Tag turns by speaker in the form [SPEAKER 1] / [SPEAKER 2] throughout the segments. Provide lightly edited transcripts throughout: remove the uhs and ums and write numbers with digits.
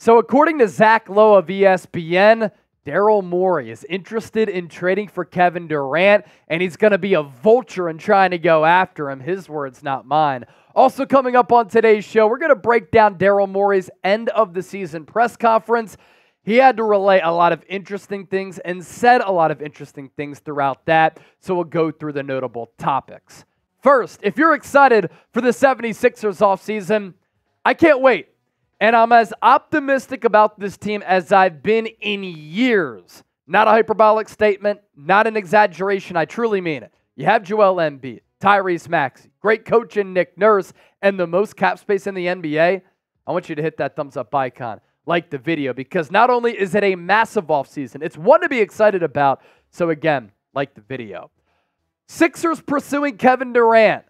[SPEAKER 1] So according to Zach Lowe of ESPN, Daryl Morey is interested in trading for Kevin Durant, and he's going to be a vulture and trying to go after him. His words, not mine. Also coming up on today's show, we're going to break down Daryl Morey's end-of-the-season press conference. He had to relay a lot of interesting things and said a lot of interesting things throughout that, so we'll go through the notable topics. First, if you're excited for the 76ers offseason, I can't wait. And I'm as optimistic about this team as I've been in years. Not a hyperbolic statement, not an exaggeration. I truly mean it. You have Joel Embiid, Tyrese Maxey, great coach in Nick Nurse, and the most cap space in the NBA. I want you to hit that thumbs up icon, like the video, because not only is it a massive offseason, it's one to be excited about. So again, like the video. Sixers pursuing Kevin Durant.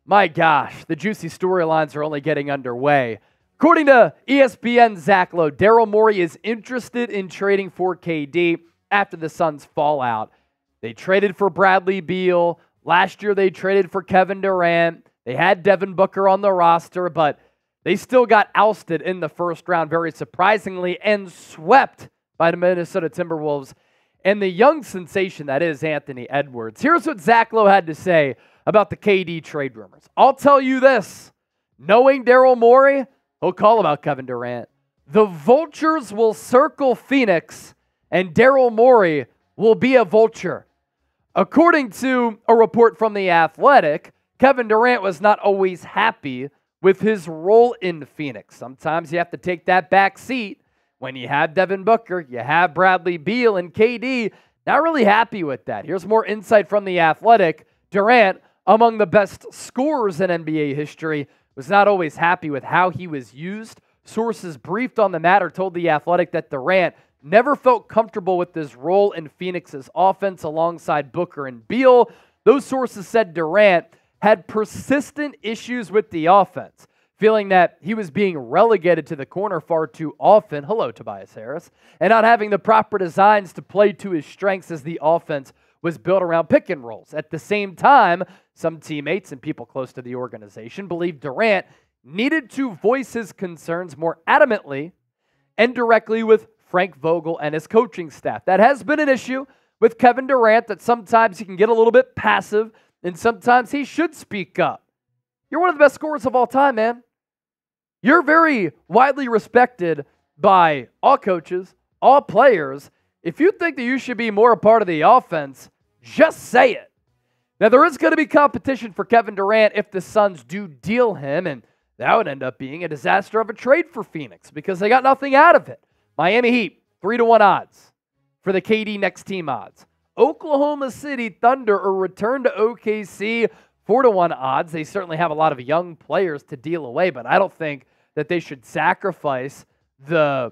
[SPEAKER 1] My gosh, the juicy storylines are only getting underway. According to ESPN's Zach Lowe, Daryl Morey is interested in trading for KD after the Suns' fallout. They traded for Bradley Beal. Last year, they traded for Kevin Durant. They had Devin Booker on the roster, but they still got ousted in the first round, very surprisingly, and swept by the Minnesota Timberwolves and the young sensation that is Anthony Edwards. Here's what Zach Lowe had to say about the KD trade rumors. I'll tell you this. Knowing Daryl Morey, he'll call about Kevin Durant. The vultures will circle Phoenix, and Daryl Morey will be a vulture. According to a report from The Athletic, Kevin Durant was not always happy with his role in Phoenix. Sometimes you have to take that back seat. When you have Devin Booker, you have Bradley Beal and KD. Not really happy with that. Here's more insight from The Athletic. Durant, among the best scorers in NBA history, was not always happy with how he was used. Sources briefed on the matter told The Athletic that Durant never felt comfortable with his role in Phoenix's offense alongside Booker and Beal. Those sources said Durant had persistent issues with the offense, feeling that he was being relegated to the corner far too often. Hello, Tobias Harris. And not having the proper designs to play to his strengths as the offense was built around pick and rolls. At the same time, some teammates and people close to the organization believed Durant needed to voice his concerns more adamantly and directly with Frank Vogel and his coaching staff. That has been an issue with Kevin Durant, that sometimes he can get a little bit passive and sometimes he should speak up. You're one of the best scorers of all time, man. You're very widely respected by all coaches, all players. If you think that you should be more a part of the offense, just say it. Now, there is going to be competition for Kevin Durant if the Suns do deal him, and that would end up being a disaster of a trade for Phoenix because they got nothing out of it. Miami Heat, 3-1 odds for the KD next team odds. Oklahoma City Thunder, a return to OKC, 4-1 odds. They certainly have a lot of young players to deal away, but I don't think that they should sacrifice the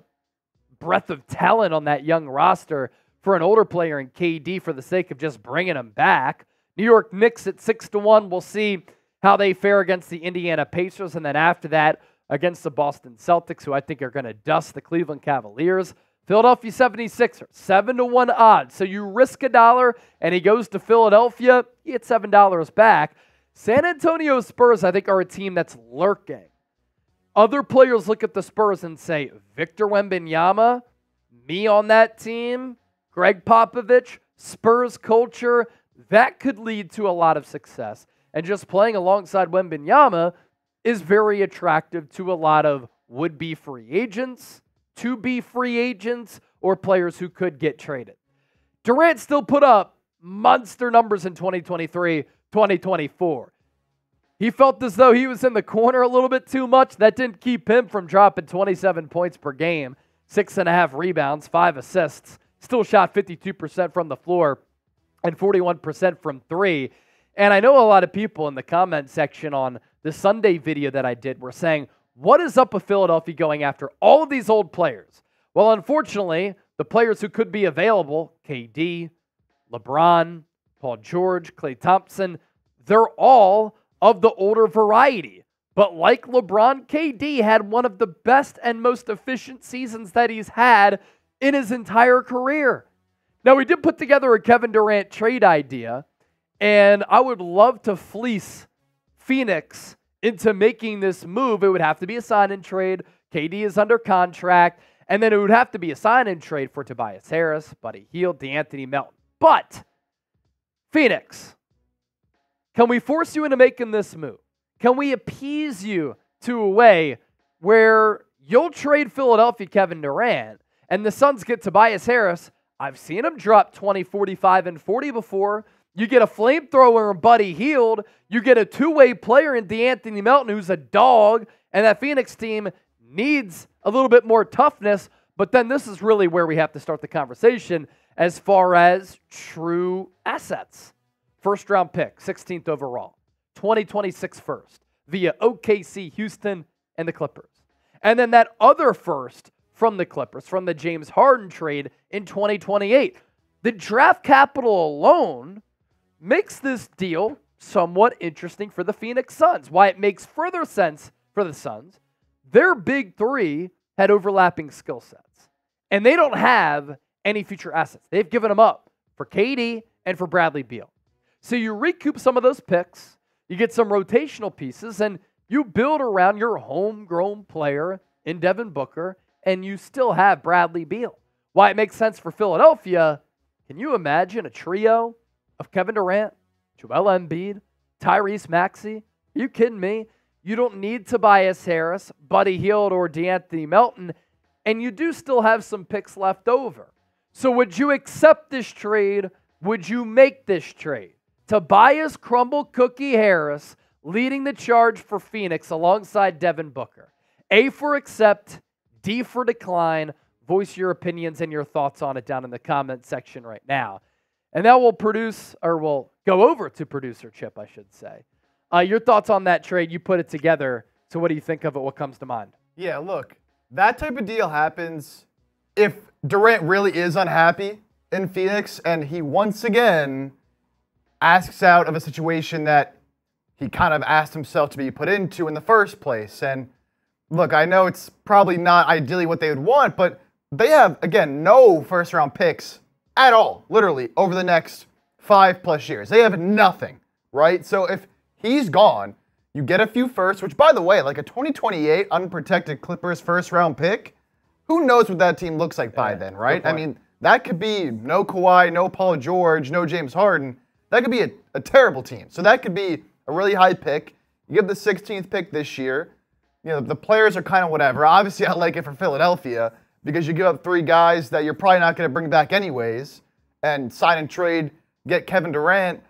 [SPEAKER 1] breadth of talent on that young roster for an older player in KD for the sake of just bringing him back. New York Knicks at 6-1. We'll see how they fare against the Indiana Pacers, and then after that against the Boston Celtics, who I think are going to dust the Cleveland Cavaliers. Philadelphia 76ers, 7-1 odds. So you risk $1 and he goes to Philadelphia, you get $7 back. San Antonio Spurs, I think, are a team that's lurking. Other players look at the Spurs and say, Victor Wembanyama, me on that team, Greg Popovich, Spurs culture, that could lead to a lot of success. And just playing alongside Wembanyama is very attractive to a lot of would-be free agents, to-be free agents, or players who could get traded. Durant still put up monster numbers in 2023, 2024. He felt as though he was in the corner a little bit too much. That didn't keep him from dropping 27 points per game, 6.5 rebounds, 5 assists. Still shot 52% from the floor and 41% from three. And I know a lot of people in the comment section on the Sunday video that I did were saying, what is up with Philadelphia going after all of these old players? Well, unfortunately, the players who could be available, KD, LeBron, Paul George, Klay Thompson, they're all of the older variety. But like LeBron, KD had one of the best and most efficient seasons that he's had in his entire career. Now, we did put together a Kevin Durant trade idea, and I would love to fleece Phoenix into making this move. It would have to be a sign-and trade. KD is under contract. And then it would have to be a sign-in trade for Tobias Harris, Buddy Hield, D'Anthony Melton. But, Phoenix, can we force you into making this move? Can we appease you to a way where you'll trade Philadelphia Kevin Durant and the Suns get Tobias Harris? I've seen him drop 20, 45, and 40 before. You get a flamethrower in Buddy Hield. You get a two-way player in D'Anthony Melton who's a dog. And that Phoenix team needs a little bit more toughness. But then this is really where we have to start the conversation as far as true assets. First-round pick, 16th overall. 2026 first via OKC, Houston, and the Clippers. And then that other first from the Clippers, from the James Harden trade in 2028. The draft capital alone makes this deal somewhat interesting for the Phoenix Suns. Why it makes further sense for the Suns, their big three had overlapping skill sets. And they don't have any future assets. They've given them up for KD and for Bradley Beal. So you recoup some of those picks, you get some rotational pieces, and you build around your homegrown player in Devin Booker, and you still have Bradley Beal. Why it makes sense for Philadelphia, can you imagine a trio of Kevin Durant, Joel Embiid, Tyrese Maxey? Are you kidding me? You don't need Tobias Harris, Buddy Hield, or D'Anthony Melton, and you do still have some picks left over. So would you accept this trade? Would you make this trade? Tobias Crumble Cookie Harris leading the charge for Phoenix alongside Devin Booker. A for accept, D for decline. Voice your opinions and your thoughts on it down in the comment section right now. And that will go over to producer Chip, I should say. Your thoughts on that trade, you put it together. So what do you think of it? What comes to mind?
[SPEAKER 2] Yeah, look, that type of deal happens if Durant really is unhappy in Phoenix and he once again asks out of a situation that he kind of asked himself to be put into in the first place. And look, I know it's probably not ideally what they would want, but they have, again, no first-round picks at all, literally, over the next 5+ years. They have nothing, right? So if he's gone, you get a few firsts, which, by the way, like a 2028 unprotected Clippers first-round pick, who knows what that team looks like by then, right? I mean, that could be no Kawhi, no Paul George, no James Harden. That could be a terrible team. So that could be a really high pick. You get the 16th pick this year. You know, the players are kind of whatever. Obviously, I like it for Philadelphia because you give up 3 guys that you're probably not going to bring back anyways and sign and trade, get Kevin Durant.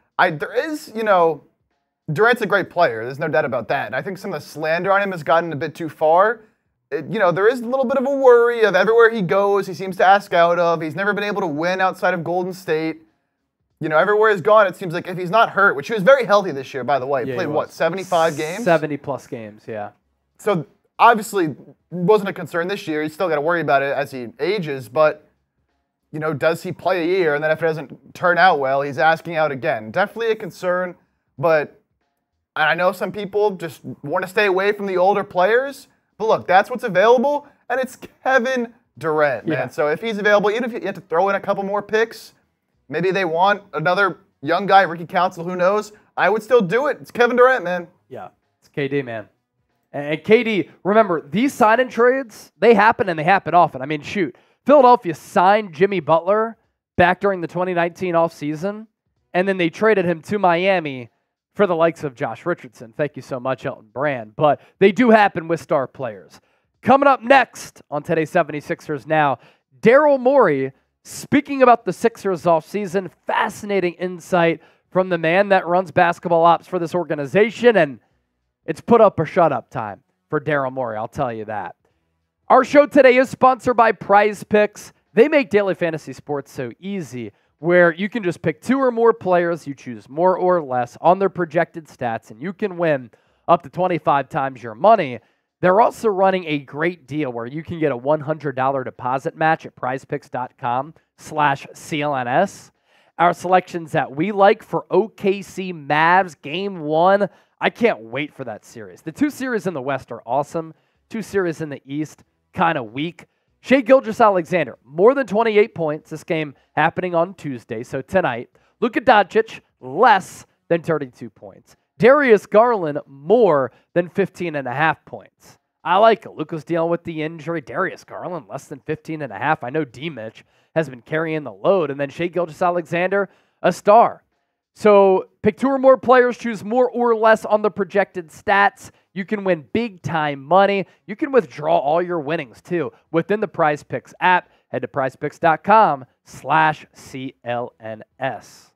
[SPEAKER 2] Durant's a great player. There's no doubt about that. And I think some of the slander on him has gotten a bit too far. There is a little bit of a worry of everywhere he goes, he seems to ask out of. He's never been able to win outside of Golden State. Everywhere he's gone, it seems like if he's not hurt, which he was very healthy this year, by the way. He played, 75 games?
[SPEAKER 1] 70+ games, yeah.
[SPEAKER 2] So, obviously, wasn't a concern this year. He's still got to worry about it as he ages. But, does he play a year? And then if it doesn't turn out well, he's asking out again. Definitely a concern. But I know some people just want to stay away from the older players. But look, that's what's available. And it's Kevin Durant, man. Yeah. So if he's available, even if you have to throw in a couple more picks, maybe they want another young guy, Ricky Council, who knows? I would still do it. It's Kevin Durant, man.
[SPEAKER 1] Yeah, it's KD, man. And KD, remember, these sign-in trades, they happen and they happen often. I mean, shoot, Philadelphia signed Jimmy Butler back during the 2019 offseason, and then they traded him to Miami for the likes of Josh Richardson. Thank you so much, Elton Brand. But they do happen with star players. Coming up next on today's 76ers Now, Daryl Morey speaking about the Sixers offseason. Fascinating insight from the man that runs basketball ops for this organization, and it's put up or shut up time for Daryl Morey, I'll tell you that. Our show today is sponsored by Prize Picks. They make daily fantasy sports so easy, where you can just pick 2 or more players, you choose more or less on their projected stats, and you can win up to 25 times your money. They're also running a great deal where you can get a $100 deposit match at prizepicks.com/CLNS. Our selections that we like for OKC Mavs Game 1. I can't wait for that series. The 2 series in the West are awesome. 2 series in the East, kind of weak. Shai Gilgeous-Alexander, more than 28 points. This game happening on Tuesday, so tonight. Luka Doncic, less than 32 points. Darius Garland, more than 15.5 points. I like it. Luka's dealing with the injury. Darius Garland, less than 15.5. I know D-Mitch has been carrying the load. And then Shai Gilgeous-Alexander, a star. So pick 2 or more players, choose more or less on the projected stats. You can win big-time money. You can withdraw all your winnings, too, within the Prize Picks app. Head to prizepicks.com/CLNS.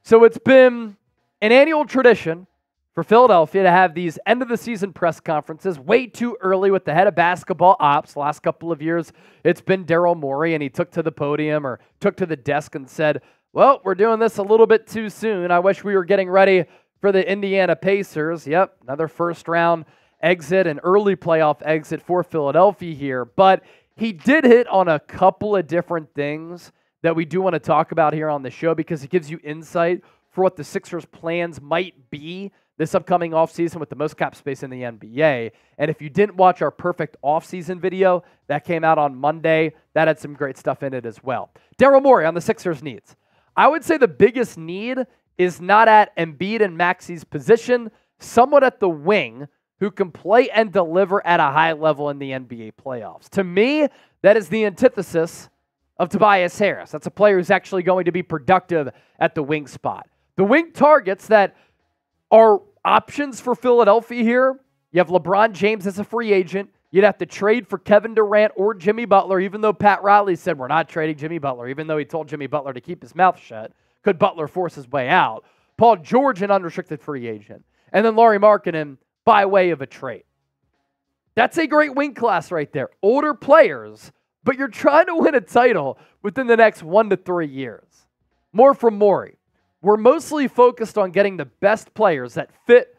[SPEAKER 1] So it's been an annual tradition for Philadelphia to have these end-of-the-season press conferences way too early with the head of basketball ops. The last couple of years, it's been Daryl Morey, and he took to the podium or took to the desk and said, well, we're doing this a little bit too soon. I wish we were getting ready for the Indiana Pacers. Yep, another first-round exit, an early playoff exit for Philadelphia here. But he did hit on a couple of different things that we do want to talk about here on the show because it gives you insight for what the Sixers' plans might be this upcoming offseason with the most cap space in the NBA. And if you didn't watch our perfect offseason video that came out on Monday, that had some great stuff in it as well. Daryl Morey on the Sixers' needs. I would say the biggest need is not at Embiid and Maxi's position, somewhat at the wing who can play and deliver at a high level in the NBA playoffs. To me, that is the antithesis of Tobias Harris. That's a player who's actually going to be productive at the wing spot. The wing targets that are options for Philadelphia here, you have LeBron James as a free agent. You'd have to trade for Kevin Durant or Jimmy Butler, even though Pat Riley said we're not trading Jimmy Butler, even though he told Jimmy Butler to keep his mouth shut. Could Butler force his way out? Paul George, an unrestricted free agent. And then Lauri Markkanen by way of a trade. That's a great wing class right there. Older players, but you're trying to win a title within the next 1 to 3 years. More from Morey. We're mostly focused on getting the best players that fit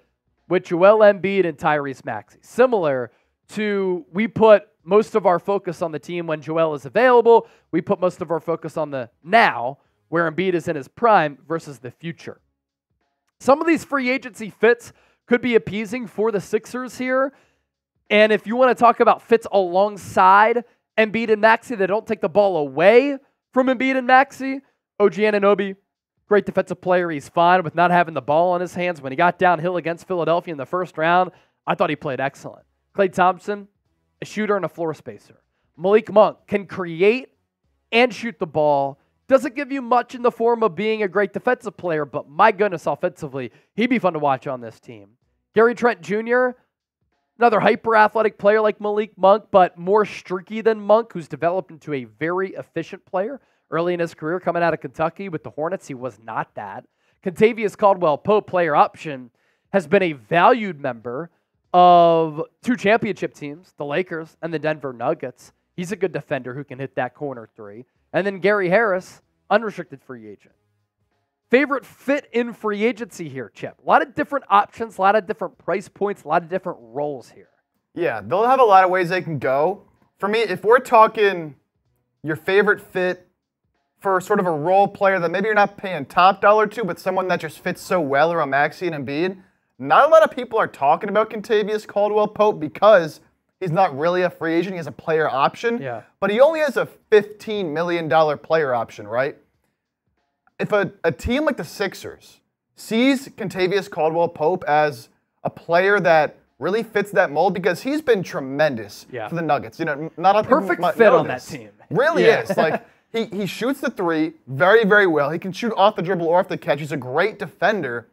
[SPEAKER 1] with Joel Embiid and Tyrese Maxey. Similar to we put most of our focus on the team when Joel is available. We put most of our focus on the now, where Embiid is in his prime, versus the future. Some of these free agency fits could be appeasing for the Sixers here. And if you want to talk about fits alongside Embiid and Maxey that don't take the ball away from Embiid and Maxey, OG Anunoby, great defensive player. He's fine with not having the ball in his hands. When he got downhill against Philadelphia in the first round, I thought he played excellent. Klay Thompson, a shooter and a floor spacer. Malik Monk can create and shoot the ball. Doesn't give you much in the form of being a great defensive player, but my goodness, offensively, he'd be fun to watch on this team. Gary Trent Jr., another hyper-athletic player like Malik Monk, but more streaky than Monk, who's developed into a very efficient player. Early in his career, coming out of Kentucky with the Hornets, he was not that. Kentavious Caldwell-Pope, player option, has been a valued member of 2 championship teams, the Lakers and the Denver Nuggets. He's a good defender who can hit that corner 3. And then Gary Harris, unrestricted free agent. Favorite fit in free agency here, Chip? A lot of different options, a lot of different price points, a lot of different roles here.
[SPEAKER 2] Yeah, they'll have a lot of ways they can go. For me, if we're talking your favorite fit for sort of a role player that maybe you're not paying top dollar to, but someone that just fits so well around Maxey and Embiid, not a lot of people are talking about Kentavious Caldwell-Pope because he's not really a free agent. He has a player option.
[SPEAKER 1] Yeah.
[SPEAKER 2] But he only has a $15 million player option, right? If a team like the Sixers sees Kentavious Caldwell-Pope as a player that really fits that mold, because he's been tremendous for the Nuggets. You know, not a
[SPEAKER 1] perfect fit on that team.
[SPEAKER 2] Really is. Like he shoots the 3 very, very well. He can shoot off the dribble or off the catch. He's a great defender.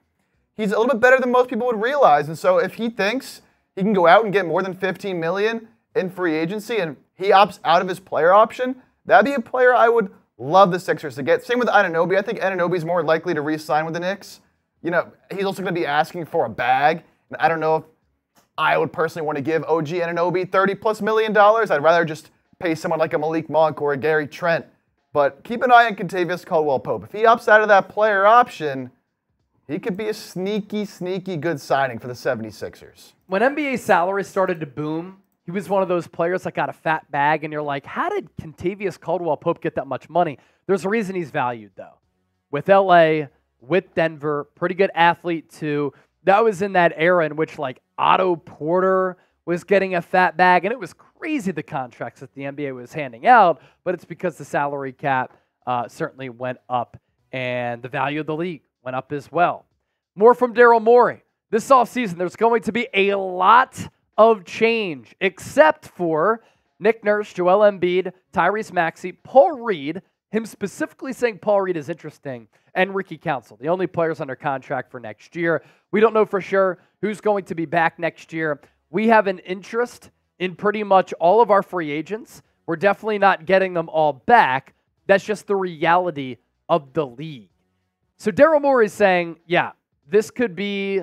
[SPEAKER 2] He's a little bit better than most people would realize. And so if he thinks he can go out and get more than $15 million in free agency and he opts out of his player option, that'd be a player I would love the Sixers to get. Same with Anunoby. I think Anunoby's more likely to re-sign with the Knicks. You know, he's also going to be asking for a bag. And I don't know if I would personally want to give OG Anunoby $30+ million. I'd rather just pay someone like a Malik Monk or a Gary Trent. But keep an eye on Kentavious Caldwell-Pope. If he opts out of that player option, he could be a sneaky, sneaky good signing for the 76ers.
[SPEAKER 1] When NBA salaries started to boom, he was one of those players that got a fat bag, and you're like, how did Kentavious Caldwell-Pope get that much money? There's a reason he's valued, though. With LA, with Denver, pretty good athlete, too. That was in that era in which, like, Otto Porter was getting a fat bag, and it was crazy the contracts that the NBA was handing out, but it's because the salary cap certainly went up, and the value of the league went up as well. More from Daryl Morey. This offseason, there's going to be a lot of change, except for Nick Nurse, Joel Embiid, Tyrese Maxey, Paul Reed, him specifically saying Paul Reed is interesting, and Ricky Council, the only players under contract for next year. We don't know for sure who's going to be back next year. We have an interest in pretty much all of our free agents. We're definitely not getting them all back. That's just the reality of the league. So Daryl Morey is saying, yeah, this could be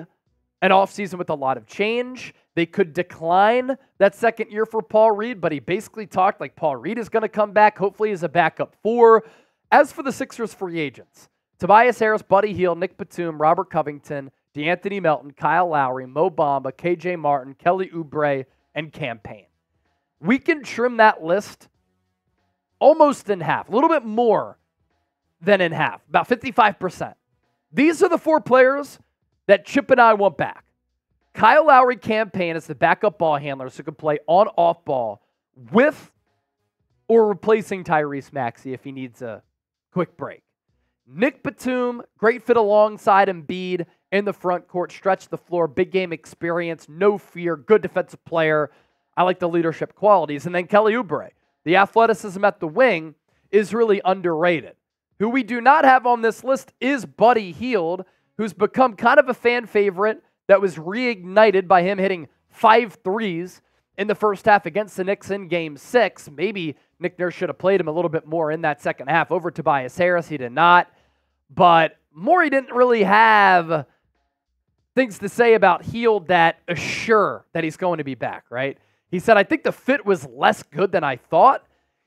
[SPEAKER 1] an offseason with a lot of change. They could decline that second year for Paul Reed, but he basically talked like Paul Reed is going to come back, hopefully as a backup 4. As for the Sixers free agents, Tobias Harris, Buddy Hield, Nick Batum, Robert Covington, DeAnthony Melton, Kyle Lowry, Mo Bamba, KJ Martin, Kelly Oubre, and Cam Payne. We can trim that list almost in half, a little bit more than in half, about 55%. These are the 4 players that Chip and I want back. Kyle Lowry, Cam Payne as the backup ball handlers who can play on-off ball with or replacing Tyrese Maxey if he needs a quick break. Nick Batum, great fit alongside Embiid in the front court, stretch the floor, big game experience, no fear, good defensive player. I like the leadership qualities. And then Kelly Oubre, the athleticism at the wing is really underrated. Who we do not have on this list is Buddy Hield, who's become kind of a fan favorite that was reignited by him hitting 5 threes in the first half against the Knicks in Game 6. Maybe Nick Nurse should have played him a little bit more in that second half over Tobias Harris. He did not. But Morey didn't really have things to say about Hield that assure that he's going to be back, right? He said, I think the fit was less good than I thought.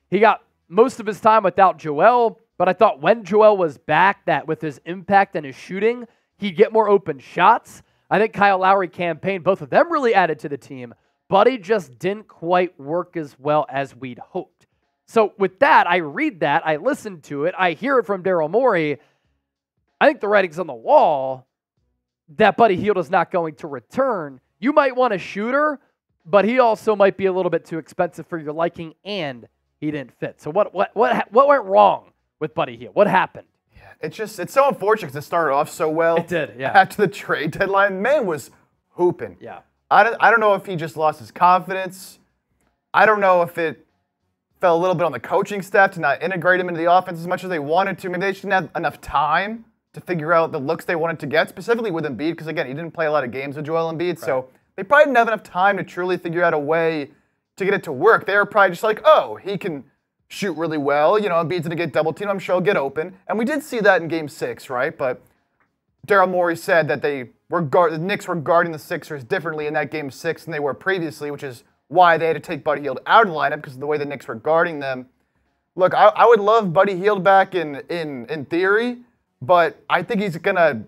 [SPEAKER 1] He got most of his time without Joel, but I thought when Joel was back, that with his impact and his shooting, he'd get more open shots. I think Kyle Lowry, Cam Payne, both of them really added to the team. Buddy just didn't quite work as well as we'd hoped. So with that, I read that, I listen to it, I hear it from Daryl Morey. I think the writing's on the wall that Buddy Hield is not going to return. You might want a shooter, but he also might be a little bit too expensive for your liking, and he didn't fit. So what went wrong with Buddy Hield? What happened?
[SPEAKER 2] It's so unfortunate because it started off so well.
[SPEAKER 1] It did, yeah.
[SPEAKER 2] After the trade deadline, man was hooping.
[SPEAKER 1] Yeah.
[SPEAKER 2] I don't know if he just lost his confidence. I don't know if it fell a little bit on the coaching staff to not integrate him into the offense as much as they wanted to. Maybe they just didn't have enough time to figure out the looks they wanted to get, specifically with Embiid, because again, he didn't play a lot of games with Joel Embiid, so they probably didn't have enough time to truly figure out a way to get it to work. They were probably just like, oh, he can shoot really well. You know, Embiid's going to get double teamed. I'm sure he'll get open. And we did see that in Game 6, right? But Daryl Morey said that the Knicks were guarding the Sixers differently in that Game 6 than they were previously, which is why they had to take Buddy Hield out of the lineup because of the way the Knicks were guarding them. Look, I would love Buddy Hield back in theory, but I think he's going to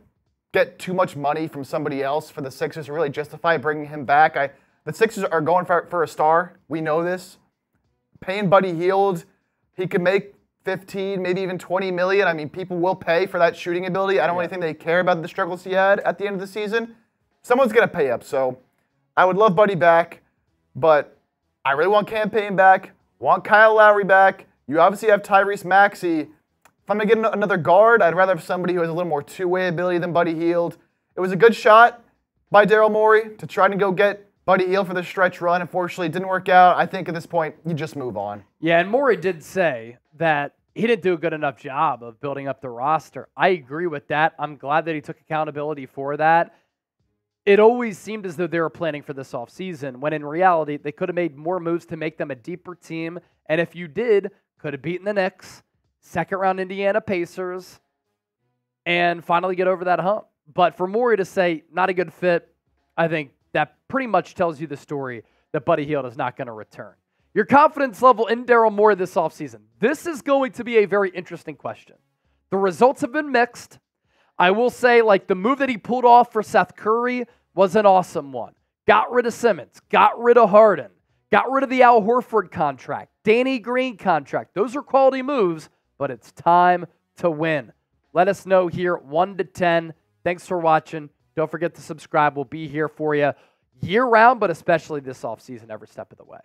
[SPEAKER 2] get too much money from somebody else for the Sixers to really justify bringing him back. The Sixers are going for a star. We know this. Paying Buddy Hield, he could make 15, maybe even 20 million. I mean, people will pay for that shooting ability. I don't really think they care about the struggles he had at the end of the season. Someone's going to pay up. So I would love Buddy back, but I really want Cam Payne back, want Kyle Lowry back. You obviously have Tyrese Maxey. If I'm going to get another guard, I'd rather have somebody who has a little more two-way ability than Buddy Hield. It was a good shot by Daryl Morey to try to go get Buddy Hield for the stretch run. Unfortunately, it didn't work out. I think at this point, you just move on.
[SPEAKER 1] Yeah, and Morey did say that he didn't do a good enough job of building up the roster. I agree with that. I'm glad that he took accountability for that. It always seemed as though they were planning for this offseason, when in reality, they could have made more moves to make them a deeper team. And if you did, could have beaten the Knicks, second-round Indiana Pacers, and finally get over that hump. But for Morey to say, not a good fit, I think that pretty much tells you the story that Buddy Hield is not going to return. Your confidence level in Daryl Morey this offseason. This is going to be a very interesting question. The results have been mixed. I will say, like, the move that he pulled off for Seth Curry was an awesome one. Got rid of Simmons, got rid of Harden, got rid of the Al Horford contract, Danny Green contract. Those are quality moves, but it's time to win. Let us know here, 1 to 10. Thanks for watching. Don't forget to subscribe. We'll be here for you year-round, but especially this offseason every step of the way.